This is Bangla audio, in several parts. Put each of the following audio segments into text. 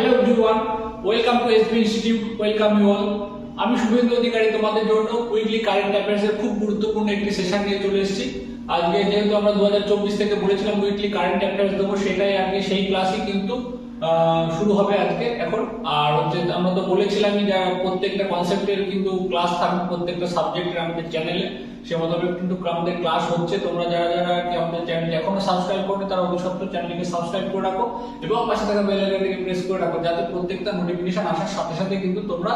Hello everyone, welcome to SB institute. Welcome you all. আমি শুভেন্দু অধিকারী তোমাদের জন্য উইকলি কারেন্ট অ্যাফেয়ার্সের খুব গুরুত্বপূর্ণ একটি সেশন নিয়ে চলে এসেছি। আজকে যেহেতু আমরা 2024 থেকে বলেছিলাম উইকলি কারেন্ট অ্যাফেয়ার্স দেবো, সেটাই আজকে সেই ক্লাসই কিন্তু শুরু হবে আজকে এখন। আর হচ্ছে আমরা তো বলেছিলামই যে প্রত্যেকটা কনসেপ্টের কিন্তু ক্লাস থাকবে প্রত্যেকটা সাবজেক্টের আমাদের চ্যানেলে, সে মোতাবেক কিন্তু আমাদের ক্লাস হচ্ছে। তোমরা যারা যারা আমাদের চ্যানেল এখনো সাবস্ক্রাইব করবে তারা অতি সত্ত্বর চ্যানেলকে সাবস্ক্রাইব করে রাখো এবং পাশে থাকা বেল আইকনটিকে প্রেস করে রাখো, যাতে প্রত্যেকটা নোটিফিকেশন আসার সাথে সাথে কিন্তু তোমরা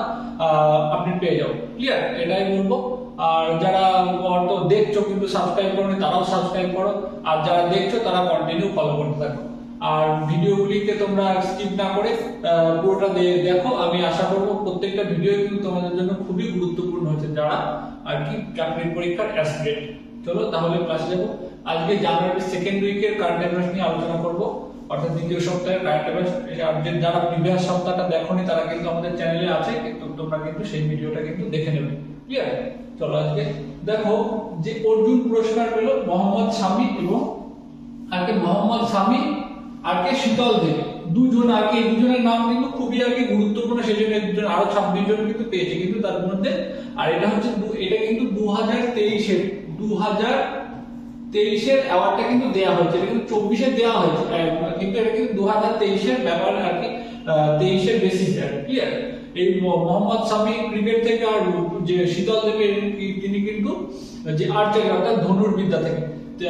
আপডেট পেয়ে যাও। ক্লিয়ার? এটাই বলবো। আর যারা তো দেখছো কিন্তু সাবস্ক্রাইব করোনি, তারাও সাবস্ক্রাইব করো। আর যারা দেখছো তারা কন্টিনিউ ফলো করতে থাকো। আর ভিডিওগুলিকে তোমরা স্কিপ না করে পুরোটা দেখো। আমি আশা করবো প্রত্যেকটা ভিডিও কিন্তু তোমাদের জন্য খুবই গুরুত্বপূর্ণ হচ্ছে, যারা আর কি চাকরির পরীক্ষার অ্যাসপিরেন্ট। চলো তাহলে ক্লাসে যাবো। আজকে জানুয়ারির সেকেন্ড উইকের কারেন্ট অ্যাফেয়ার্স নিয়ে আলোচনা করবো, অর্থাৎ দ্বিতীয় সপ্তাহের কারেন্ট অ্যাফেয়ার্স। যারা প্রিভিয়াস সপ্তাহটা দেখোনি তারা কিন্তু আমাদের চ্যানেলে আছে, কিন্তু তোমরা কিন্তু সেই ভিডিওটা কিন্তু দেখে নেবে। ক্লিয়ার? চলো আজকে দেখো যে অর্জুন পুরস্কার পেল মোহাম্মদ শামি এবং মোহাম্মদ শামি আর শীতল দেবী, দুজন আর কি। দুজনের নাম কিন্তু খুবই আর কি গুরুত্বপূর্ণ, সেই জন্য দুজন আরো 26 জন কিন্তু পেয়েছে কিন্তু তার মধ্যে। আর এটা হচ্ছে এটা কিন্তু 2023-এর অ্যাওয়ার্ডটা কিন্তু দেওয়া হয়েছে, এটা কিন্তু 24-এ দেওয়া হয়েছে, কিন্তু এটা কিন্তু 2023-এর ব্যাপার আর কি, 23-এর বেসিসে আর কি। এই মোহাম্মদ শামি ক্রিকেট থেকে, আর যে শীতল দেবী তিনি কিন্তু যে আর্চারি অর্থাৎ ধনুর্বিদ্যা থেকে।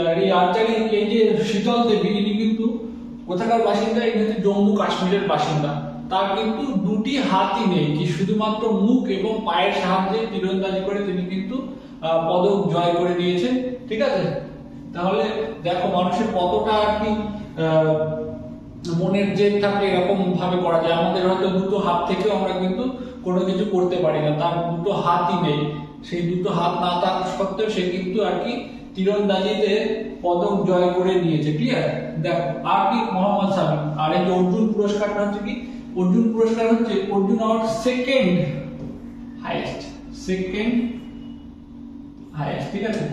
আর এই আর্চারি, এই যে শীতল দেবী ইনি কিন্তু কোথাকার বাসিন্দা? ইনি হচ্ছে জম্মু কাশ্মীরের বাসিন্দা। তার কিন্তু দুটি হাতই নেই, কি শুধুমাত্র মুখ এবং পায়ের সাহায্যে তীরন্দাজি করে তিনি কিন্তু পদক জয় করে নিয়েছেন। ঠিক আছে? তাহলে দেখো মানুষের কতটা আর কি মনের জেদ থাকলে এরকম ভাবে করা যায়। আমাদের হয়তো দুটো হাত থেকেও আমরা কিন্তু কোনো কিছু করতে পারি না, তার দুটো হাতই নেই। সেই দুটো হাত না থাকা সত্ত্বেও সে কিন্তু আর কি তীরন্দাজিতে পদক জয় করে নিয়েছে। ক্লিয়ার? দেখো আর কি মোহাম্মদ শামি। আর এই যে অর্জুন পুরস্কারটা হচ্ছে কি, অর্জুন পুরস্কার হচ্ছে অর্জুন অ্যাওয়ার্ড সেকেন্ড হাইয়েস্ট। ঠিক আছে?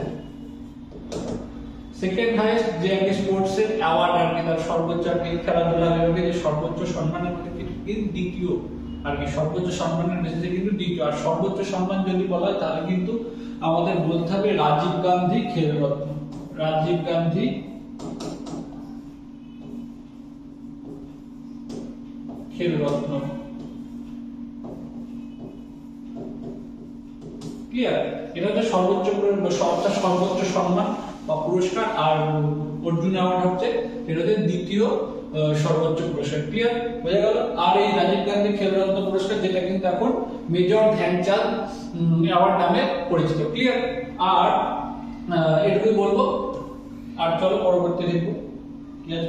সেকেন্ড হাইয়েস্ট যে আর কি স্পোর্টস এর অ্যাওয়ার্ড আর কি, তার সর্বোচ্চ আর কি খেলাধুলা বিভাগে যে সর্বোচ্চ সম্মানের মধ্যে কিন্তু দ্বিতীয় আর কি, সর্বোচ্চ সম্মানের বেসিসে কিন্তু দ্বিতীয়। আর সর্বোচ্চ সম্মান যদি বলা হয় তাহলে কিন্তু আমাদের বলতে হবে রাজীব গান্ধী খেলরত্ন। রাজীব গান্ধী খেলরত্ন। ক্লিয়ার? এটা হচ্ছে সর্বোচ্চ সম্মান বা পুরস্কার। আর অর্জুন অ্যাওয়ার্ড হচ্ছে এটা হচ্ছে দ্বিতীয় সর্বোচ্চ পুরস্কার। ক্লিয়ার? বোঝা গেল? আর এই রাজীব গান্ধী খেলরত্ন পুরস্কার, যেটা কিন্তু এখন মেজর ধ্যানচাঁদ অ্যাওয়ার্ড নামে পরিচিত। ক্লিয়ার? আর এটুকুই বলবো। আর চলো পরবর্তী দেখবো।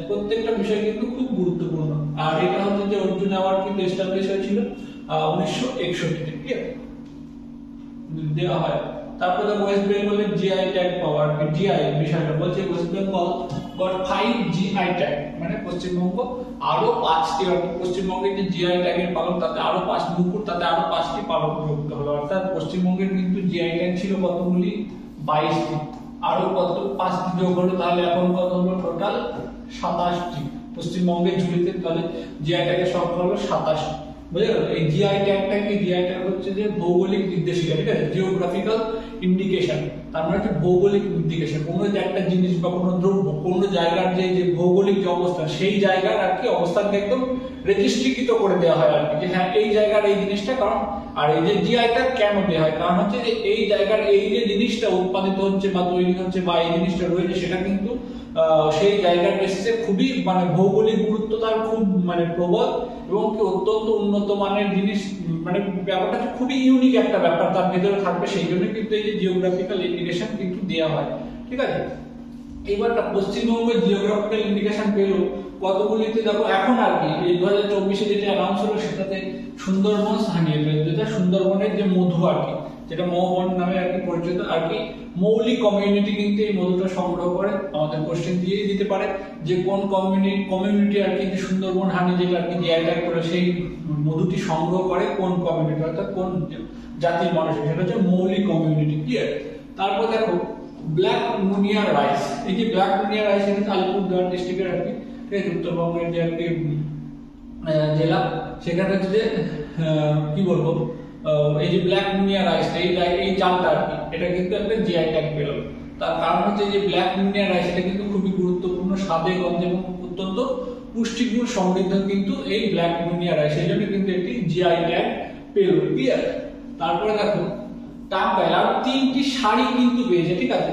প্রত্যেকটা বিষয় কিন্তু খুব গুরুত্বপূর্ণ। আর এটা হচ্ছে যে অর্জুন অ্যাওয়ার্ড কিন্তু এস্টাবলিশ হয়েছিল 1961-তে। ক্লিয়ার? দেওয়া হয়। তারপরে ওয়েস্ট বেঙ্গলের জিআই ট্যাগ পাওয়ার, জিআই বিষয়টা বলছে West Bengal goat 5 GI tag, মানে পশ্চিমবঙ্গ আরো 5টি, অর্থাৎ পশ্চিমবঙ্গের যে জিআই ট্যাগের পালন তাতে আরো 5 মুকুট, তাতে আরো 5টি পালন যুক্ত হলো। অর্থাৎ পশ্চিমবঙ্গের কিন্তু জিআই ট্যাগ ছিল কতগুলি? 22টি। আরো কত 5টি যোগ হলো, তাহলে এখন কত হলো? টোটাল 27টি পশ্চিমবঙ্গের ঝুলিতে। তাহলে জিআই ট্যাগের সংখ্যা হলো 27। বুঝে গেল? এই জিআই ট্যাগটা কি? জিআই ট্যাগ হচ্ছে যে ভৌগোলিক নির্দেশিকা। ঠিক আছে? Geographical indication. তার মানে হচ্ছে ভৌগোলিক নির্দেশিকা। কোনো যে একটা জিনিস বা কোনো দ্রব্য কোনো জায়গার যে ভৌগোলিক যে অবস্থান, সেই জায়গার আর কি অবস্থানকে একদম রেজিস্ট্রিকৃত করে দেওয়া হয় আর কি, যে হ্যাঁ এই জায়গার এই জিনিসটা। কারণ আর এই যে জিআই ট্যাগ কেন দেওয়া হয়? কারণ হচ্ছে যে এই জায়গার এই যে জিনিসটা উৎপাদিত হচ্ছে বা তৈরি হচ্ছে বা এই জিনিসটা রয়েছে, সেটা কিন্তু সেই জায়গার বেসিসে খুবই মানে ভৌগোলিক গুরুত্ব তার খুব মানে প্রবল এবং কি অত্যন্ত উন্নত মানের জিনিস, মানে ব্যাপারটা খুবই ইউনিক একটা ব্যাপার তার ভিতরে থাকবে। সেই জন্য কিন্তু এই যে জিওগ্রাফিক্যাল ইন্ডিকেশন কিন্তু দেওয়া হয়। ঠিক আছে? এইবারটা পশ্চিমবঙ্গের জিওগ্রাফিক্যাল ইন্ডিকেশন পেল কতগুলিতে? দেখো এখন আর কি এই 2024-এ যেটা অ্যানাউন্স হলো সেটাতে সুন্দরবন স্থানীয়, যেটা সুন্দরবনের যে মধু আর কি, যেটা মৌবন নামে আর কি পরিচিত আর কি, মৌলিক কমিউনিটি কিন্তু এই মধুটা সংগ্রহ করে। আমাদের কোশ্চেন দিয়ে দিতে পারে যে কোন কমিউনিটি আর কি সুন্দরবন হানি যেটা আর কি জিআই ট্যাগ করে সেই মধুটি সংগ্রহ করে কোন কমিউনিটি, অর্থাৎ কোন জাতির মানুষ, সেটা হচ্ছে মৌলিক কমিউনিটি। ক্লিয়ার? তারপর দেখো ব্ল্যাক মুনিয়া রাইস। এই যে ব্ল্যাক মুনিয়া রাইস, এটা আলিপুরদুয়ার ডিস্ট্রিক্টের আর কি, উত্তরবঙ্গের যে আর কি জেলা, সেখানে হচ্ছে যে কি বলবো, এই যে ব্ল্যাক মুনিয়া রাইস, এই চালটা আর কি, এটা কিন্তু একটা জিআই ট্যাগ পেল। তার কারণ হচ্ছে যে ব্ল্যাক মুনিয়া রাইস এটা কিন্তু খুবই গুরুত্বপূর্ণ, স্বাদে গন্ধে এবং অত্যন্ত পুষ্টিগুণ সমৃদ্ধ কিন্তু এই ব্ল্যাক মুনিয়া রাইস, এই জন্য কিন্তু একটি জিআই ট্যাগ পেল। ক্লিয়ার? তারপরে দেখো টাঙ্গাইল আর 3টি শাড়ি কিন্তু পেয়েছে, ঠিক আছে।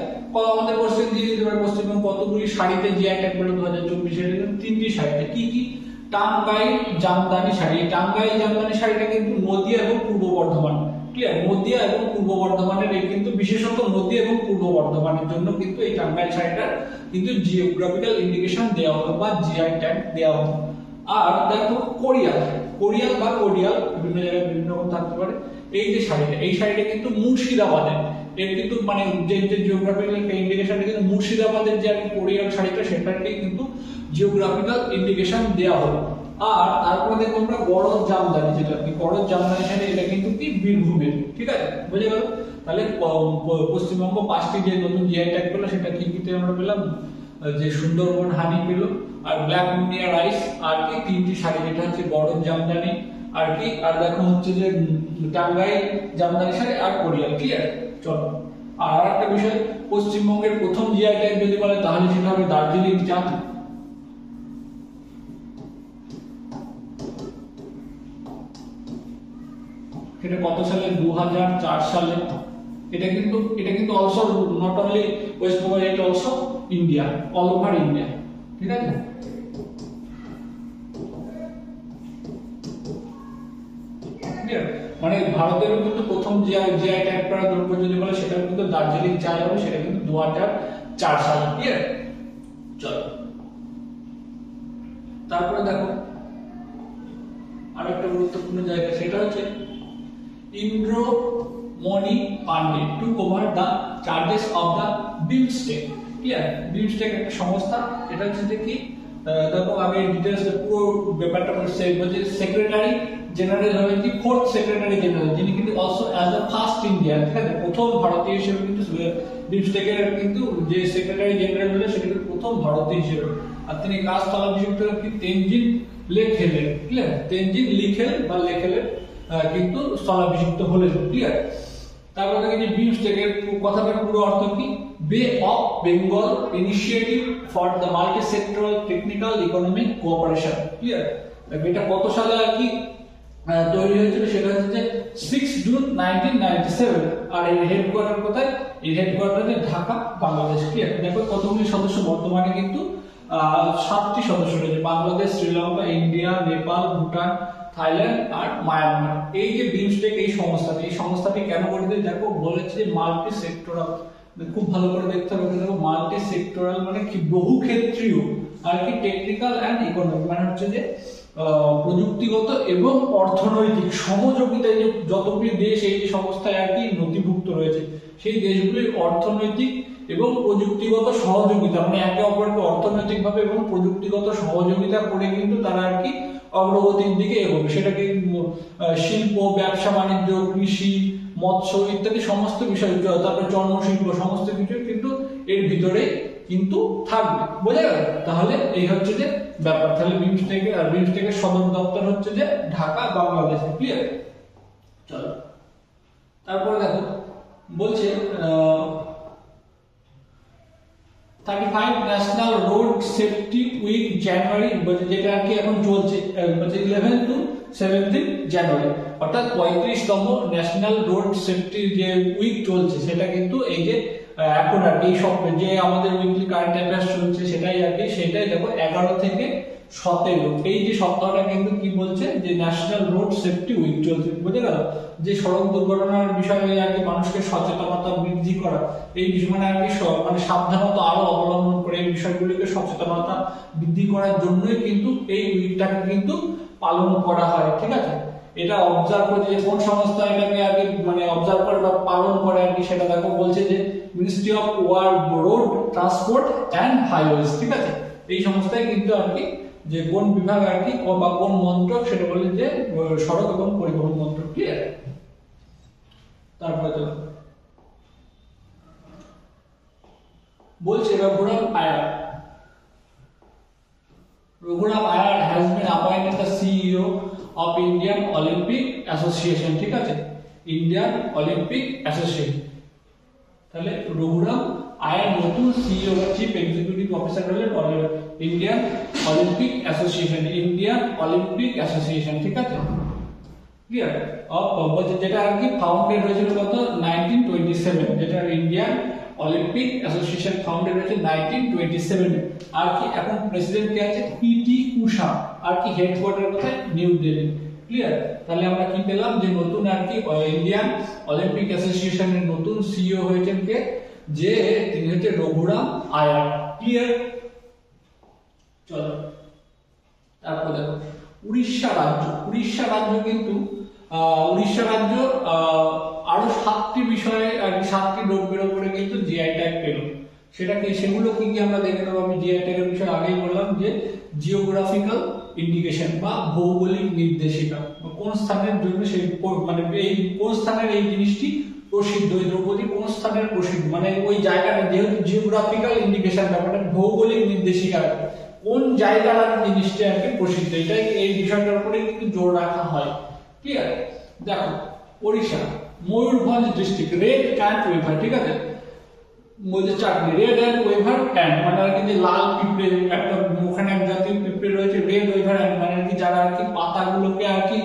আমাদের কোশ্চেন দিয়ে দিতে পারে পশ্চিমবঙ্গ কতগুলি শাড়িতে জিআই ট্যাগ পেল 2024 এর, 3টি শাড়িতে। কি কি? টাঙ্গাইল জামদানি শাড়ি। টাঙ্গাইল জামদানি শাড়িটা কিন্তু নদিয়া এবং পূর্ব বর্ধমান। ক্লিয়ার? নদিয়া এবং পূর্ব বর্ধমানের, এই কিন্তু বিশেষত নদিয়া এবং পূর্ব বর্ধমানের জন্য কিন্তু এই টাঙ্গাইল শাড়িটার কিন্তু জিওগ্রাফিক্যাল ইন্ডিকেশন দেওয়া হলো বা জিআই ট্যাগ দেওয়া হলো। আর দেখো কোরিয়াল, কোরিয়াল বা কোরিয়াল বিভিন্ন জায়গায় বিভিন্ন রকম থাকতে পারে। এই যে শাড়িটা, এই শাড়িটা কিন্তু মুর্শিদাবাদের, এর কিন্তু মানে যে জিওগ্রাফিক্যাল ইন্ডিকেশন কিন্তু মুর্শিদাবাদের যে কোরিয়াল শাড়িটা, সেটাকে কিন্তু জিওগ্রাফিক্যাল ইন্ডিকেশন দেওয়া হলো। আর তারপরে দেখো আমরা গড় জামদানি, যেটা কি গড় জামদানি শাড়ি, এটা কিন্তু কি বীরভূমের। ঠিক আছে, বুঝে গেল? তাহলে পশ্চিমবঙ্গ 5টি যে নতুন জিআই ট্যাগ পেলো, সেটা কি কিতে আমরা পেলাম? যে সুন্দরবন হানি পেল, আর ব্ল্যাক মুনিয়া রাইস, আর কি 3টি শাড়ি, যেটা হচ্ছে গড় জামদানি আর কি, আর দেখো হচ্ছে যে টাঙ্গাইল জামদানি শাড়ি আর কোরিয়াল। ক্লিয়ার? চলো, আর একটা বিষয়, পশ্চিমবঙ্গের প্রথম জিআই ট্যাগ যদি বলে তাহলে সেটা হবে দার্জিলিং চা। সেটা কত সালে? 2004 সালে। এটা কিন্তু also not only West Bengal, এটা also India, all over India. ঠিক আছে? মানে ভারতের কিন্তু প্রথম জিআই ট্যাগ করা দ্রব্য যদি বলে সেটা কিন্তু দার্জিলিং চা হবে, সেটা কিন্তু 2004 সালে। ক্লিয়ার? চলো, তারপরে দেখো আরেকটা গুরুত্বপূর্ণ জায়গা, সেটা হচ্ছে Indramani Pandey took over the charges of the BIMSTEC। Clear? BIMSTEC একটা সংস্থা, এটা হচ্ছে যে কি, দেখো আমি ডিটেইলস পুরো ব্যাপারটা বলছি। বলছে সেক্রেটারি জেনারেল হবে কি, 4th সেক্রেটারি জেনারেল, যিনি কিন্তু also as the first Indian. ঠিক আছে? প্রথম ভারতীয় হিসেবে কিন্তু BIMSTEC এর কিন্তু যে সেক্রেটারি জেনারেল হলো, সেটা কিন্তু প্রথম ভারতীয় হিসেবে। আর তিনি কাজ স্থলাভিষিক্ত কি তেনজিং লেখেলেন। ক্লিয়ার? তেনজিং লিখেল বা লেখেলেন কিন্তু স্থলাভিষিক্ত হলেন। ক্লিয়ার? তারপরে দেখি যে BIMSTEC এর কথাটার পুরো অর্থ কি? বে of Bengal initiative for the multi sectoral technical economic cooperation. Clear? এটা কত সালে আর কি তৈরি হয়েছিল? সেটা হচ্ছে যে 6 জুন 1997। আর এর হেডকোয়ার্টার কোথায়? এর হেডকোয়ার্টার ঢাকা, বাংলাদেশ। ক্লিয়ার? দেখো কতগুলি সদস্য বর্তমানে কিন্তু 7টি সদস্য রয়েছে, বাংলাদেশ, শ্রীলঙ্কা, ইন্ডিয়া, নেপাল, ভুটান, থাইল্যান্ড আর মায়ানমার। এই যে BIMSTEC এই সংস্থাটি কেন গঠিত? দেখো বলেছে মাল্টি সেক্টরাল, খুব ভালো করে দেখতে হবে। দেখো মাল্টি সেক্টরাল মানে কি, বহুক্ষেত্রীয় আর কি, টেকনিক্যাল এন্ড ইকোনমিক মানে হচ্ছে যে প্রযুক্তিগত এবং অর্থনৈতিক সহযোগিতায় যে যতগুলি দেশ এই যে সংস্থায় আর কি নথিভুক্ত রয়েছে, সেই দেশগুলির অর্থনৈতিক এবং প্রযুক্তিগত সহযোগিতা, মানে একে অপরকে অর্থনৈতিকভাবে এবং প্রযুক্তিগত সহযোগিতা করে কিন্তু তারা আর কি অগ্রগতির দিকে এগোবে। সেটাকে শিল্প, ব্যবসা বাণিজ্য, কৃষি, মৎস্য ইত্যাদি সমস্ত বিষয়, তারপরে চর্মশিল্প, সমস্ত কিছু কিন্তু এর ভিতরে কিন্তু থাকবে। বোঝা গেল? তাহলে এই হচ্ছে যে ব্যাপার। তাহলে BIMSTEC এর সদর দপ্তর হচ্ছে যে ঢাকা, বাংলাদেশে। ক্লিয়ার? চলো, তারপরে দেখো বলছে 35 ন্যাশনাল রোড সেফটি উইক জানুয়ারি, যেটা আর কি এখন চলছে, 11 to 17 জানুয়ারি, অর্থাৎ 35তম ন্যাশনাল রোড সেফটি যে উইক চলছে, সেটা কিন্তু এই যে এখন আর এই সপ্তাহে যে আমাদের উইকলি কারেন্ট অ্যাফেয়ার্স চলছে, সেটাই দেখো 11 থেকে 17 এই যে সপ্তাহটা কিন্তু কি বলছে, যে ন্যাশনাল রোড সেফটি উইক চলছে। বুঝে গেল? যে সড়ক দুর্ঘটনার বিষয়ে আর কি মানুষকে সচেতনতা বৃদ্ধি করা, এই বিষয় মানে আর কি মানে সাবধানতা আরো অবলম্বন করে এই বিষয়গুলিকে সচেতনতা বৃদ্ধি করার জন্যই কিন্তু এই উইকটাকে কিন্তু পালন করা হয়। ঠিক আছে? এটা অবজার্ভ করে যে কোন সংস্থা এটাকে আর কি মানে অবজার্ভ করে বা পালন করে আর কি, সেটা দেখো বলছে যে ministry of road transport and highways. ঠিক আছে? এই সংস্থায় কিন্তু আর কি যে কোন বিভাগ আর কি বা কোন মন্ত্রক, সেটা বলে যে সড়ক এবং পরিবহন মন্ত্রক। ক্লিয়ার? তারপরে বলছে Raghuram Iyer has been appointed the CEO of Indian Olympic association, ঠিক আছে, ইন্ডিয়ান অলিম্পিক অ্যাসোসিয়েশন। তাহলে রঘুরাম আয়ার নতুন সিইও বা চিফ এক্সিকিউটিভ অফিসার হলেন Indian Olympic association, Indian Olympic association, ঠিক আছে, ক্লিয়ার। যেটা আর কি ফাউন্ডেড হয়েছিল কত 1927, যেটা ইন্ডিয়ান অলিম্পিক অ্যাসোসিয়েশন ফাউন্ডেড হয়েছে 1927। আর কি এখন প্রেসিডেন্ট কে আছে পিটি উষা, আর কি হেডকোয়ার্টার কোথায় নিউ দিল্লি, ক্লিয়ার। তাহলে আমরা কি পেলাম যে নতুন আর কি ইন্ডিয়ান অলিম্পিক অ্যাসোসিয়েশনের নতুন সিইও হয়েছেন কে, যে তিনি হচ্ছে রঘুরাম আয়ার, ক্লিয়ার। চলো তারপর দেখো উড়িষ্যা রাজ্য। উড়িষ্যা রাজ্য কিন্তু উড়িষ্যা রাজ্য আরো 7টি বিষয়ে আর 7টি দ্রব্যের উপরে কিন্তু জিআই ট্যাগ পেল। সেটা কি, সেগুলো কি কি আমরা দেখে নেবো। আমি জিআই ট্যাগের বিষয়ে আগেই বললাম যে জিওগ্রাফিক্যাল ইন্ডিকেশন বা ভৌগোলিক নির্দেশিকা, কোন স্থানের জন্য সেই মানে এই কোন স্থানের এই জিনিসটি প্রসিদ্ধ, ওই দ্রব্যটি কোন স্থানের প্রসিদ্ধ, মানে ওই জায়গাটা যেহেতু জিওগ্রাফিক্যাল ইন্ডিকেশন ব্যাপারটা ভৌগোলিক নির্দেশিকা, কোন জায়গার জিনিসটা আর কি প্রসিদ্ধ, এটাই এই বিষয়টার উপরে কিন্তু জোর রাখা হয়, ক্লিয়ার। দেখো Odisha Mayurbhanj district red ant weaver, ঠিক আছে, বলছে chutney red ant weaver ant মানে আর কি যে লাল পিঁপড়ে একটা ওখানে এক জাতীয় পিঁপড়ে রয়েছে রেড ওয়েভার অ্যান্ড মানে আর কি যারা আর কি পাতাগুলোকে আর কি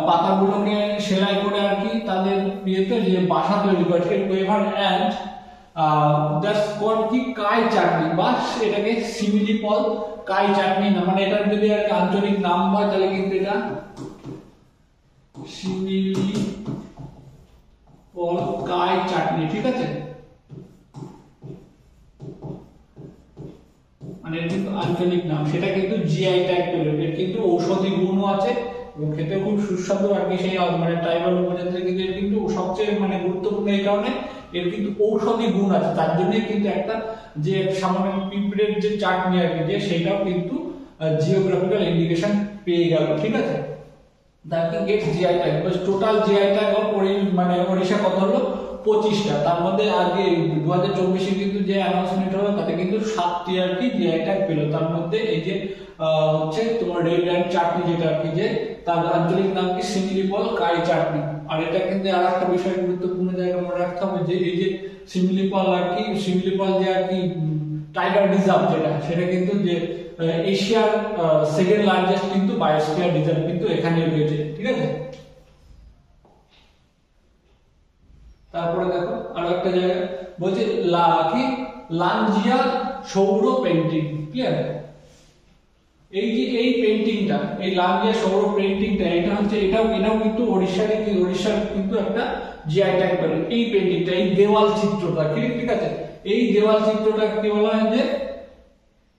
পাতাগুলোকে সেলাই করে আর কি তাদের ইয়েতে যে বাসা তৈরি করে ওয়েভার অ্যান্ড দ্যাটস কল্ড কি কাই চাটনি বা এটাকে সিমিলিপল কাই চাটনি না, মানে এটার যদি আর কি আঞ্চলিক নাম হয় তাহলে কিন্তু এটা সিমিলিপল কাই চাটনি, ঠিক আছে, মানে এর কিন্তু আঞ্চলিক নাম, সেটা কিন্তু জিআই ট্যাগ পেল। এর কিন্তু ঔষধি গুণও আছে এবং খেতে খুব সুস্বাদু আর কি, সেই মানে ট্রাইবাল উপজাতিতে কিন্তু এর কিন্তু সবচেয়ে মানে গুরুত্বপূর্ণ এই কারণে এর কিন্তু ঔষধি গুণ আছে, তার জন্যই কিন্তু একটা যে সামান্য পিঁপড়ের যে চাটনি আর কি যে সেটাও কিন্তু জিওগ্রাফিক্যাল ইন্ডিকেশন পেয়ে গেল, ঠিক আছে। That get GI tag, total GI tag মানে ওড়িশা কত হলো 25টা, তার মধ্যে আগে 2024 কিন্তু যে অ্যানাউন্সমেন্ট হলো তাতে কিন্তু 7টি আর কি জিআই ট্যাগ পেল। তার মধ্যে এই যে হচ্ছে তোমার রেড অ্যান্ড চাটনি, যেটা আর কি যে তার আঞ্চলিক নাম কি সিমিলিপল কাই চাটনি। আর এটা কিন্তু আর একটা বিষয় গুরুত্বপূর্ণ জায়গা মনে রাখতে হবে যে এই যে সিমিলিপল আর কি সিমিলিপল যে আর কি টাইগার রিজার্ভ যেটা, সেটা কিন্তু যে এশিয়ার সেকেন্ড লার্জেস্ট কিন্তু বায়োস্ফিয়ার রিজার্ভ কিন্তু এখানে রয়েছে, ঠিক আছে। তারপরে দেখো আরো একটা জায়গা বলছে কি লাঞ্জিয়া সৌর পেন্টিং, ক্লিয়ার। এই যে এই পেন্টিংটা, এই লাঞ্জিয়া সৌর পেন্টিংটা, এটা হচ্ছে এটাও কিন্তু ওড়িশার কিন্তু একটা জিআই ট্যাগ পেল। এই পেন্টিংটা, এই দেওয়াল চিত্রটা, ঠিক আছে, এই দেওয়াল চিত্রটা কি বলা হয় যে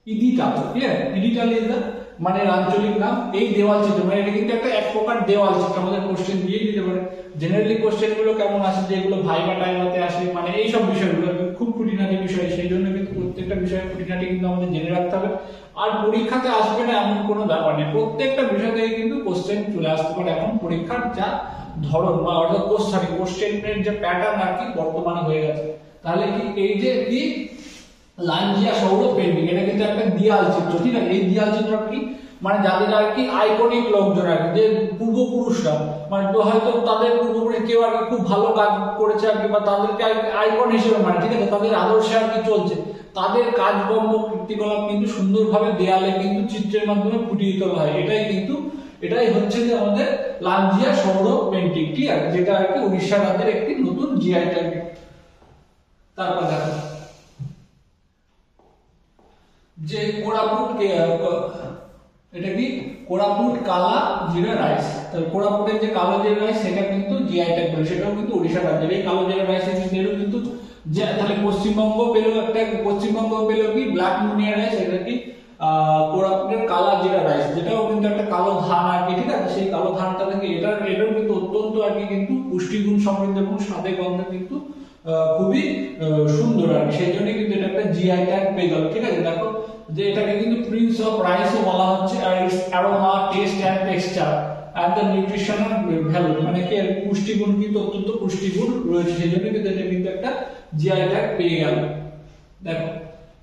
ইডিটা, ক্লিয়ার, ইডিটাল ইজ দা মানে আঞ্চলিক নাম। এই দেওয়াল চিত্র মানে এটা কিন্তু একটা এক প্রকার দেওয়াল চিত্র, আমাদের কোশ্চেন দিয়ে দিতে পারে। জেনারেলি কোশ্চেন গুলো কেমন আসে, যেগুলো ভাইবা টাইমাতে আসে, মানে এইসব বিষয়গুলো খুব খুঁটিনাটি বিষয়, সেই জন্য কিন্তু প্রত্যেকটা বিষয়ের খুঁটিনাটি কিন্তু আমাদের জেনে রাখতে হবে। আর পরীক্ষাতে আসবে না এমন কোনো ব্যাপার নেই, প্রত্যেকটা বিষয় থেকে কিন্তু কোশ্চেন চলে আসতে পারে। এখন পরীক্ষার যা ধরন বা অর্থাৎ কোশ্চেনের যে প্যাটার্ন আর কি বর্তমানে হয়ে গেছে, তাহলে কি এই যে কি লাঞ্জিয়া সৌর পেন্টিং, এটা কিন্তু একটা দেয়াল চিত্র, ঠিক আছে। এই দেয়াল চিত্র কি মানে যাদের আর কি আইকনিক লোকজন আর কি, যে পূর্বপুরুষরা মানে হয়তো তাদের পূর্বপুরুষ কেউ আর কি খুব ভালো কাজ করেছে আর কি, বা তাদেরকে আইকন হিসেবে মানে, ঠিক আছে, তাদের আদর্শে আর কি চলছে, তাদের কাজকর্ম কীর্তিকলাপ কিন্তু সুন্দরভাবে দেয়ালে কিন্তু চিত্রের মাধ্যমে ফুটিয়ে তোলা হয়। এটাই হচ্ছে যে আমাদের লাঞ্জিয়া সৌর পেন্টিং, ঠিক আছে, যেটা আর কি উড়িষ্যা রাজ্যের একটি নতুন জিআই ট্যাগ। তারপর দেখো যে কোরাপুট এটা কি কোরাপুট কালা জিরা রাইস, তাহলে কোরাপুটের যে কালো জিরা রাইস সেটা কিন্তু জিআই ট্যাগ পেল, সেটাও কিন্তু ওড়িশা রাজ্যের। এই কালো জিরা রাইস কিন্তু তাহলে পশ্চিমবঙ্গ পেল কি ব্ল্যাক মুনিয়া রাইস, এটা কি কোরাপুটের কালা জিরা রাইস, যেটাও কিন্তু একটা কালো ধান আর কি, ঠিক আছে। সেই কালো ধানটা থেকে এটারও কিন্তু অত্যন্ত আর কি কিন্তু পুষ্টিগুণ সমৃদ্ধ এবং স্বাদে গন্ধে কিন্তু খুবই সুন্দর আর কি, সেই জন্য কিন্তু এটা একটা জিআই ট্যাগ পেয়ে গেল, ঠিক আছে। দেখো যে এটাকে কিন্তু প্রিন্স অফ রাইসও বলা হচ্ছে, আর its aroma, taste and texture and the nutritional value, মানে কি পুষ্টিগুণ কিন্তু অত্যন্ত পুষ্টিগুণ রয়েছে, সেই জন্য কিন্তু এটা কিন্তু একটা জিআই ট্যাগ পেয়ে গেল। দেখো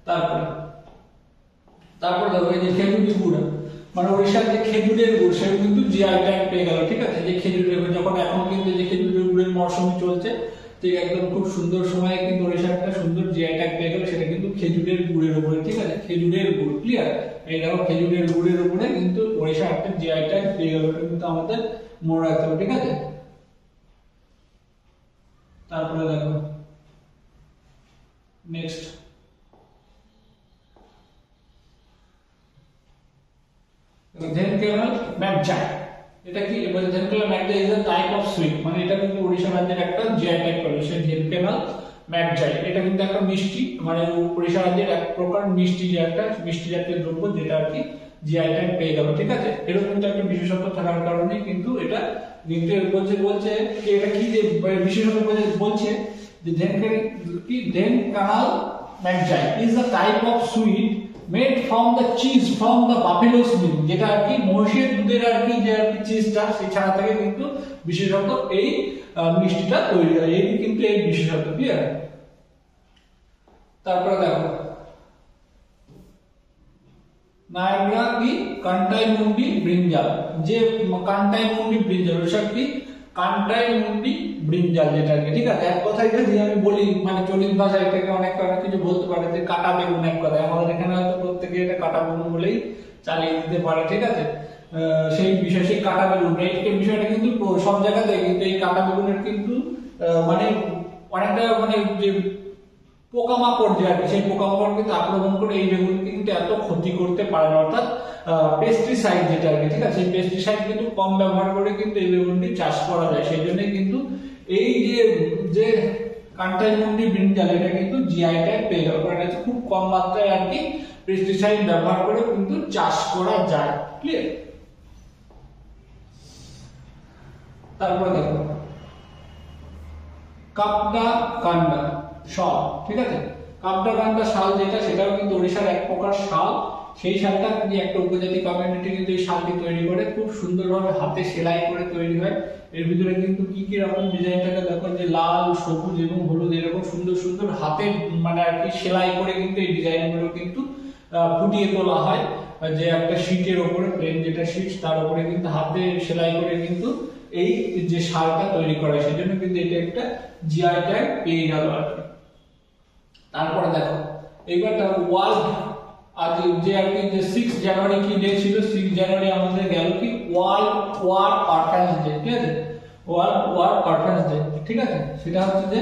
তারপরে দেখো এই যে খেজুরি গুড়, মানে ওড়িশার যে খেজুরের গুড় সেটা কিন্তু জিআই ট্যাগ পেয়ে গেল, ঠিক আছে। যে খেজুরের গুড় যখন এখন কিন্তু যে খেজুরের গুড়ের মরশুম চলছে, ঠিক একদম খুব সুন্দর সময়ে কিন্তু ওড়িশা একটা সুন্দর জিআই ট্যাগ পেয়ে গেল, সেটা কিন্তু খেজুরের গুড়ের উপরে, ঠিক আছে। খেজুরের গুড়, ক্লিয়ার। এই দেখো খেজুরের গুড়ের উপরে কিন্তু ওড়িশা একটা জিআই ট্যাগ পেয়ে গেল, এটা কিন্তু আমাদের মনে রাখতে হবে, ঠিক আছে। তারপরে দেখো নেক্সট ঝেনকেনাল ম্যাগজাই। এটা কি Dhenkanal Magaji is a type of sweet, মানে এটা কিন্তু ওড়িশা রাজ্যের একটা জিআই ট্যাগ পেল, সেই ঝেনকেনাল ম্যাগজাই। এটা কিন্তু একটা মিষ্টি, মানে ওড়িশা রাজ্যের এক প্রকার মিষ্টি, যে একটা মিষ্টি জাতীয় দ্রব্য, যেটা আর কি জিআই ট্যাগ পেয়ে গেল, ঠিক আছে। এরকম কিন্তু একটা বিশেষত্ব থাকার কারণে কিন্তু এটা কিন্তু বলছে যে এটা কি যে বিশেষত্ব বলছে যে Dhenkanal Magaji is a type of sweet made from the cheese from the buffalo's milk, যেটা আর কি মহিষের দুধের আর কি যে আর কি চিজটা, সেই ছাড়া থেকে কিন্তু বিশেষত এই মিষ্টিটা তৈরি হয়, এই কিন্তু এই বিশেষত, ক্লিয়ার। তারপরে দেখো নায়াগ্রা কি কান্টাইমুন্ডি ব্রিঞ্জাল, যে কান্টাইমুন্ডি ব্রিঞ্জাল, ওটা কি কান্টাইমুন্ডি ব্রিঞ্জাল, যেটা কি, ঠিক আছে। এক কথায় যদি আমি বলি, মানে চলিত ভাষায় এটাকে অনেক কিছু বলতে পারে যে কাটা বেগুন, এক কথায় আমাদের এখানে হয়তো প্রত্যেকে এটা কাটা বেগুন বলেই চালিয়ে দিতে পারে, ঠিক আছে। সেই বিষয়, সেই কাটা বেগুন এই বিষয়টা কিন্তু সব জায়গাতে কিন্তু এই কাটা বেগুনের কিন্তু মানে অনেকটা মানে যে পোকামাকড় যে আর কি, সেই পোকামাকড় কিন্তু আক্রমণ করে এই বেগুনকে কিন্তু এত ক্ষতি করতে পারে না, অর্থাৎ পেস্টিসাইড যেটা আর কি, ঠিক আছে। সেই পেস্টিসাইড কিন্তু কম ব্যবহার করে কিন্তু এই বেগুনটি চাষ করা যায়, সেই জন্য কিন্তু এই যে কান্টাইমুন্ডি ব্রিঞ্জাল, এটা কিন্তু জিআই ট্যাগ পেয়ে গেল, কারণ এটা খুব কম মাত্রায় আর কি পেস্টিসাইড ব্যবহার করে কিন্তু চাষ করা যায়, ক্লিয়ার। তারপর দেখো কাপটা কান্ডা শাল, ঠিক আছে। কাপটা কান্ডা শাল যেটা, সেটাও কিন্তু ওড়িশার এক প্রকার শাল। সেই শালটা কিন্তু একটা উপজাতি কমিউনিটি কিন্তু এই শালটি তৈরি করে, খুব সুন্দরভাবে হাতে সেলাই করে তৈরি হয়। এর ভিতরে কিন্তু কি কি রকম ডিজাইন থাকে দেখো, যে লাল, সবুজ এবং হলুদ, এরকম সুন্দর সুন্দর হাতে মানে আর কি সেলাই করে কিন্তু এই ডিজাইনগুলো কিন্তু ফুটিয়ে তোলা হয়, যে একটা শীটের ওপরে, প্লেন যেটা শীট, তার উপরে কিন্তু হাতে সেলাই করে কিন্তু এই যে শালটা তৈরি করা হয়, সেজন্য কিন্তু এটা একটা জিআই ট্যাগ পেয়ে গেল আর কি। তারপরে দেখো এইবার ওয়ার্ল্ড আজ যে আর কি যে 6 জানুয়ারি কি ডে ছিল, 6 জানুয়ারি আমাদের গেল কি ওয়ার্ল্ড ওয়ার অর্ফানেজ ডে, ঠিক আছে। ওয়ার্ল্ড ওয়ার অর্ফানেজ ডে, ঠিক আছে। সেটা হচ্ছে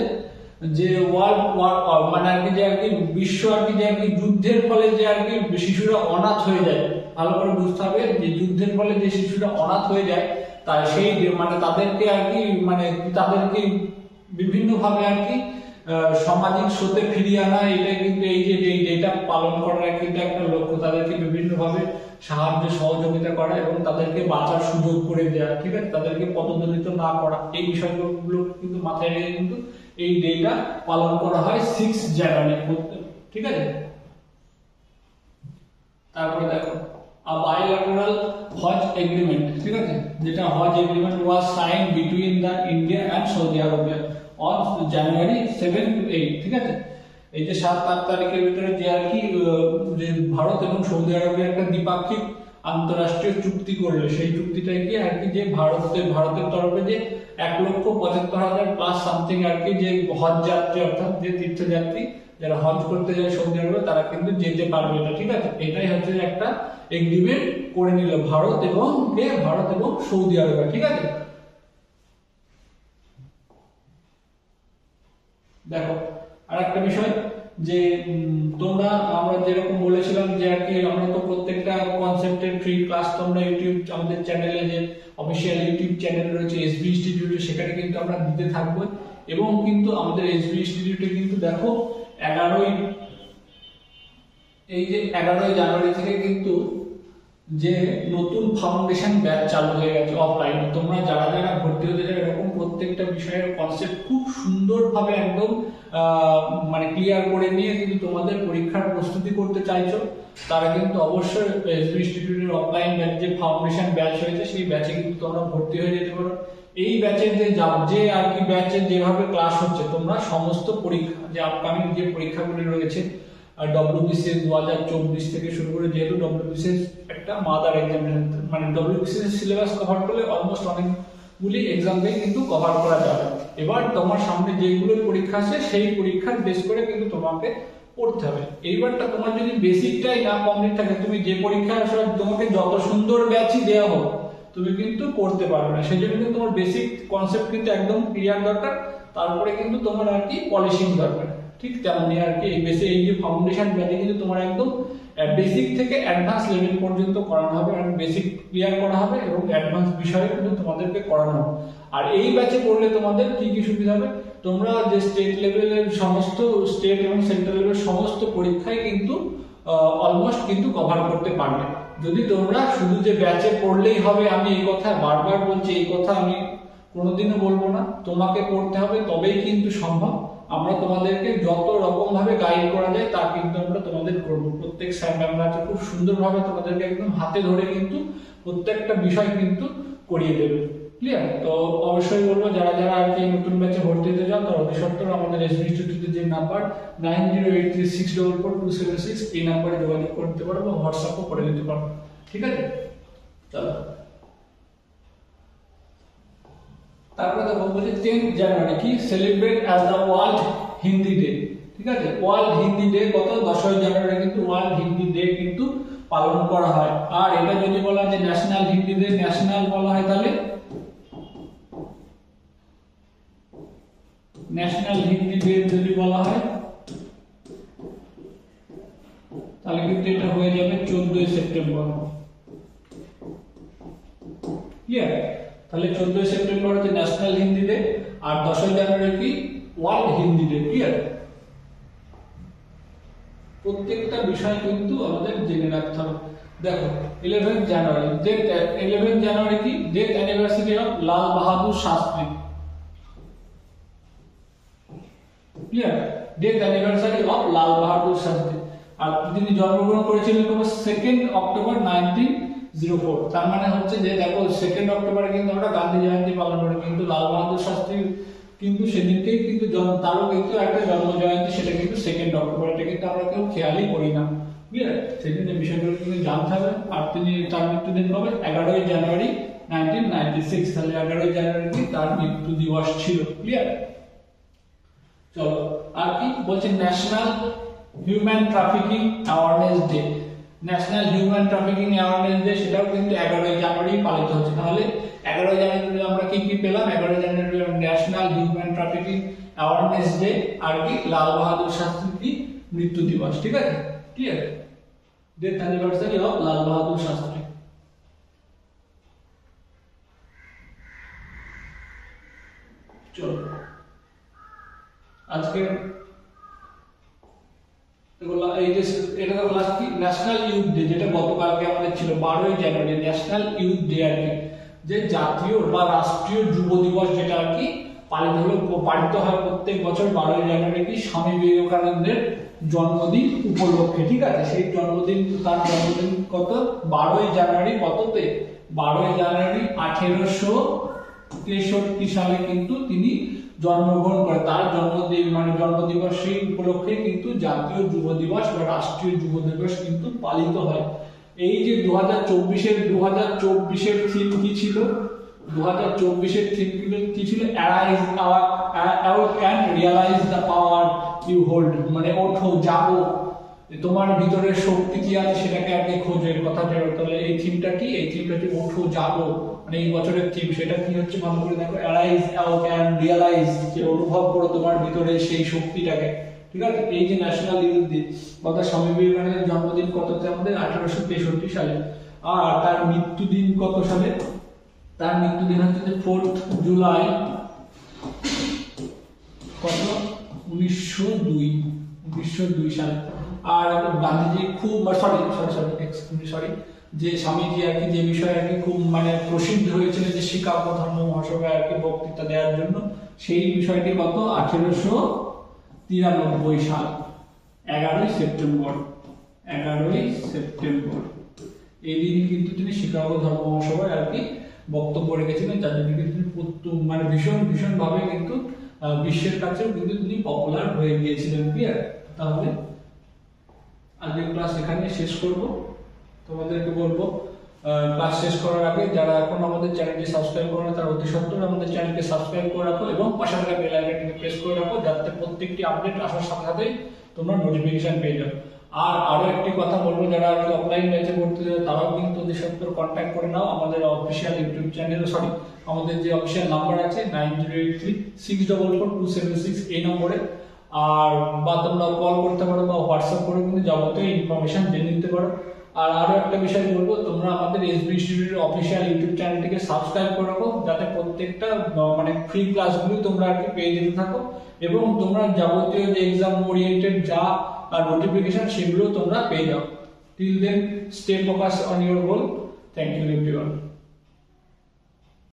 যে ওয়ার্ল্ড ওয়ার মানে আর কি যে আর কি বিশ্ব আর কি যে আর কি যুদ্ধের ফলে যে আর কি শিশুরা অনাথ হয়ে যায়, ভালো করে বুঝতে হবে যে যুদ্ধের ফলে যে শিশুরা অনাথ হয়ে যায়, তাই সেই মানে তাদেরকে আর কি মানে তাদেরকে বিভিন্ন ভাবে আর কি সামাজিক স্রোতে ফিরিয়ে আনা, এটা কিন্তু এই যে ডেটা পালন করার কিন্তু একটা লক্ষ্য, তাদেরকে বিভিন্ন ভাবে সাহায্য সহযোগিতা করা এবং তাদেরকে বাঁচার সুযোগ করে দেওয়া, ঠিক আছে। তাদেরকে পদদলিত না করা, এই বিষয়গুলো কিন্তু মাথায় রেখে কিন্তু এই ডেটা পালন করা হয় 6 জানুয়ারি, ঠিক আছে। তারপরে দেখো bilateral Hajj agreement, ঠিক আছে, যেটা Hajj agreement was signed between the India and Saudi Arabia on January 7 to 8, ঠিক আছে। এই যে 7-8 তারিখের ভিতরে যে আর কি যে ভারত এবং সৌদি আরবের একটা দ্বিপাক্ষিক আন্তরাষ্ট্রীয় চুক্তি করলো, সেই চুক্তিটাই কি আর কি যে ভারতের তরফে যে 1,75,000 প্লাস সামথিং আর কি যে হজ যাত্রী, অর্থাৎ যে তীর্থযাত্রী যারা হজ করতে যায় সৌদি আরবে, তারা কিন্তু যেতে পারবে না, ঠিক আছে। এটাই হচ্ছে একটা এগ্রিমেন্ট করে নিল ভারত এবং সৌদি আরবে, ঠিক আছে। দেখো আর একটা বিষয় যে তোমরা আমরা যেরকম বলেছিলাম যে আর কি আমরা তো প্রত্যেকটা কনসেপ্টের ফ্রি ক্লাস তোমরা ইউটিউব আমাদের চ্যানেলে যে অফিসিয়াল ইউটিউব চ্যানেল রয়েছে এসবি ইনস্টিটিউটে, সেখানে কিন্তু আমরা দিতে থাকবো। এবং কিন্তু আমাদের এসবি ইনস্টিটিউটে কিন্তু দেখো 11ই জানুয়ারি থেকে কিন্তু যে নতুন ফাউন্ডেশন ব্যাচ চালু হয়ে গেছে অফলাইন। তোমরা যারা যারা ভর্তি হতে চাও এরকম প্রত্যেকটা বিষয়ের কনসেপ্ট খুব সুন্দরভাবে একদম মানে ক্লিয়ার করে নিয়ে কিন্তু তোমাদের পরীক্ষার প্রস্তুতি করতে চাইছো, তারা কিন্তু অবশ্যই এসবি ইনস্টিটিউটের অফলাইন ব্যাচ যে ফাউন্ডেশন ব্যাচ হয়েছে সেই ব্যাচে কিন্তু তোমরা ভর্তি হয়ে যেতে পারো। এই ব্যাচের যে আর কি ব্যাচের যেভাবে ক্লাস হচ্ছে, তোমরা সমস্ত পরীক্ষা যে আপকামিং যে পরীক্ষাগুলি রয়েছে আর WBCS 2024 থেকে শুরু করে, যেহেতু WBCS একটা একটা মাদার এক্সামিনেশন, মানে ডব্লিউবিসিএস সিলেবাস কভার করলে অলমোস্ট অনেকগুলি এক্সামকে কিন্তু কভার করা যাবে। এবার তোমার সামনে যেগুলো পরীক্ষা আছে সেই পরীক্ষার বেস করে কিন্তু তোমাকে পড়তে হবে। এইবারটা তোমার যদি বেসিকটাই না কমপ্লিট থাকে, তুমি যে পরীক্ষায় আসলে তোমাকে যত সুন্দর ব্যাচই দেওয়া হোক তুমি কিন্তু পড়তে পারবে না। সেই জন্য কিন্তু তোমার বেসিক কনসেপ্ট কিন্তু একদম ক্লিয়ার দরকার, তারপরে কিন্তু তোমার আর কি পলিশিং দরকার। ঠিক তেমনি আর কি এই যে ফাউন্ডেশন ব্যাচে কিন্তু তোমার একদম বেসিক থেকে অ্যাডভান্স লেভেল পর্যন্ত করানো হবে, আর বেসিক ক্লিয়ার করা হবে এবং অ্যাডভান্স বিষয়ে কিন্তু তোমাদেরকে করানো হবে। আর এই ব্যাচে পড়লে তোমাদের কি কি সুবিধা হবে, তোমরা যে স্টেট লেভেলের সমস্ত স্টেট এবং সেন্ট্রাল লেভেলের সমস্ত পরীক্ষায় কিন্তু অলমোস্ট কিন্তু কভার করতে পারবে। যদি তোমরা শুধু যে ব্যাচে পড়লেই হবে, আমি এই কথা বারবার বলছি, এই কথা আমি কোনোদিনও বলবো না, তোমাকে পড়তে হবে তবেই কিন্তু সম্ভব। আমরা তোমাদেরকে যত রকম ভাবে গাইড করা যায় তা কিন্তু আমরা তোমাদের করবো। প্রত্যেক স্যার ম্যামরা আছে খুব সুন্দরভাবে তোমাদেরকে একদম হাতে ধরে কিন্তু প্রত্যেকটা বিষয় কিন্তু করিয়ে দেবে। ক্লিয়ার? তো অবশ্যই বলবো যারা যারা আর কি নতুন ব্যাচে ভর্তি হতে চাও তারা অতি সত্ত্বর আমাদের এসবি ইনস্টিটিউটের যে নাম্বার 9083644276 এই নাম্বারে যোগাযোগ করতে পারো বা হোয়াটসঅ্যাপও করে দিতে পারো। ঠিক আছে, চলো। তারপরে দেখো বলছে 10th জানুয়ারি কি celebrate as the world Hindi day. ঠিক আছে, ওয়ার্ল্ড হিন্দি ডে কত 10ই জানুয়ারি কিন্তু ওয়ার্ল্ড হিন্দি ডে কিন্তু পালন করা হয়। আর এটা যদি বলা হয় যে ন্যাশনাল হিন্দি ডে, ন্যাশনাল বলা হয় তাহলে ন্যাশনাল হিন্দি ডে যদি বলা হয় তাহলে কিন্তু এটা হয়ে যাবে 14ই সেপ্টেম্বর। ক্লিয়ার? তাহলে 14ই সেপ্টেম্বর হচ্ছে ন্যাশনাল হিন্দি ডে আর 10ই জানুয়ারি কি ওয়ার্ল্ড হিন্দি ডে। ক্লিয়ার? প্রত্যেকটা বিষয় কিন্তু আমাদের জেনে রাখতে হবে। দেখো 11th জানুয়ারি, 11th জানুয়ারি কি death anniversary of Lal Bahadur Shastri. Clear? Death anniversary of Lal Bahadur Shastri. আর তিনি জন্মগ্রহণ করেছিলেন 2 অক্টোবর 1904। তার মানে হচ্ছে যে দেখো 2 অক্টোবরে কিন্তু আমরা গান্ধী জয়ন্তী পালন করি, কিন্তু লাল বাহাদুর শাস্ত্রী কিন্তু সেদিনকেই কিন্তু তারও কিন্তু একটা জন্ম জয়ন্তী, সেটা কিন্তু 2 অক্টোবর। এটা কিন্তু আমরা কেউ খেয়ালই করি না। ক্লিয়ার? সেদিন এই বিষয়গুলো কিন্তু জানতে হবে। আর তিনি তার মৃত্যুদিন কবে 11ই জানুয়ারি 1996। তাহলে 11ই জানুয়ারি তার মৃত্যু দিবস ছিল। ক্লিয়ার? চলো আর কি বলছে national human trafficking awareness day. National human trafficking awareness day সেটাও কিন্তু 11ই জানুয়ারি পালিত হচ্ছে। তাহলে 11ই জানুয়ারি আমরা কি কি পেলাম, 11ই January national human trafficking awareness day আর কি লাল বাহাদুর শাস্ত্রী মৃত্যু দিবস। ঠিক আছে, clear? Death anniversary of Lal Bahadur Shastri. চলো আজকে এই যে এটা তো লাস্ট কি ন্যাশনাল ইউথ ডে, যেটা গতকালকে আমাদের ছিল 12ই জানুয়ারি ন্যাশনাল ইউথ ডে আর কি, যে জাতীয় বা রাষ্ট্রীয় যুব দিবস যেটা আর কি পালিত হয় প্রত্যেক বছর 12ই জানুয়ারি কি স্বামী বিবেকানন্দের জন্মদিন উপলক্ষে। ঠিক আছে, সেই জন্মদিন, তার জন্মদিন কত 12ই জানুয়ারি কততে 12ই জানুয়ারি 1863 সালে কিন্তু তিনি জন্মগ্রহণ করে। তার জন্মদিন মানে জন্মদিবস সেই উপলক্ষে কিন্তু জাতীয় যুব দিবস বা রাষ্ট্রীয় যুব দিবস কিন্তু পালিত হয়। এই যে 2024-এর থিম কি ছিল, 2024-এর থিম কি ছিল, arise and realise the power you hold, মানে ওঠো জাগো, তোমার ভিতরে শক্তি কি আছে সেটাকে আগে খোঁজের কথা। তাহলে এই থিমটা কি, এই থিমটা কি ওঠো জাগো, মানে এই বছরের থিম। সেটা কি হচ্ছে ভালো করে দেখো, অ্যারাইজ অ্যান্ড রিয়ালাইজ, যে অনুভব করো তোমার ভিতরে সেই শক্তিটাকে। ঠিক আছে, এই যে ন্যাশনাল ইউথ ডে কথা, স্বামী বিবেকানন্দের জন্মদিন কততে আমাদের 1863 সালে। আর তার মৃত্যুদিন কত সালে, তার মৃত্যুদিন হচ্ছে 4th জুলাই কত 1902 সালে। আর গান্ধীজি খুব সরি যে স্বামীজি আর কি যে বিষয়ে আর কি খুব মানে প্রসিদ্ধ হয়েছিল যে শিকাগো ধর্ম মহাসভায় আর কি বক্তৃতা দেওয়ার জন্য, সেই বিষয়টি কত 1893 সাল 11ই সেপ্টেম্বর এই দিন কিন্তু তিনি শিকাগো ধর্ম মহাসভায় আর কি বক্তব্য রেখেছিলেন, যার জন্য কিন্তু মানে ভীষণ ভাবে কিন্তু বিশ্বের কাছেও কিন্তু তিনি পপুলার হয়ে গিয়েছিলেন। ক্লিয়ার? তাহলে আজকের ক্লাস এখানে শেষ করব। তোমাদেরকে বলবো ক্লাস শেষ করার আগে যারা এখন আমাদের চ্যানেলটি সাবস্ক্রাইব করে না তারা অতি সত্বর আমাদের চ্যানেলকে সাবস্ক্রাইব করে রাখো এবং পাশে থাকা বেল আইকনটিকে প্রেস করে রাখো, যাতে প্রত্যেকটি আপডেট আসার সাথে সাথেই তোমরা নোটিফিকেশন পেয়ে যাও। আর আরো একটি কথা বলবো, যারা আর কি অফলাইন ব্যাচে ভর্তি হয়ে তারাও কিন্তু অতি সত্বর কন্ট্যাক্ট করে নাও আমাদের অফিসিয়াল ইউটিউব চ্যানেল, আমাদের যে অফিসিয়াল নাম্বার আছে 9083644276 এই নম্বরে, আর বা তোমরা কল করতে পারো বা হোয়াটসঅ্যাপ করে কিন্তু যাবতীয় ইনফরমেশন জেনে নিতে পারো। আর আরো একটা বিষয় বলবো, তোমরা আমাদের এসবি ইনস্টিটিউটের অফিসিয়াল ইউটিউব চ্যানেলটিকে সাবস্ক্রাইব করে রাখো, যাতে প্রত্যেকটা মানে ফ্রি ক্লাসগুলো তোমরা আর কি পেয়ে যেতে থাকো এবং তোমরা যাবতীয় যে এক্সাম ওরিয়েন্টেড যা নোটিফিকেশন সেগুলো তোমরা পেয়ে যাও। Till then, stay focus on your goal. Thank you everyone.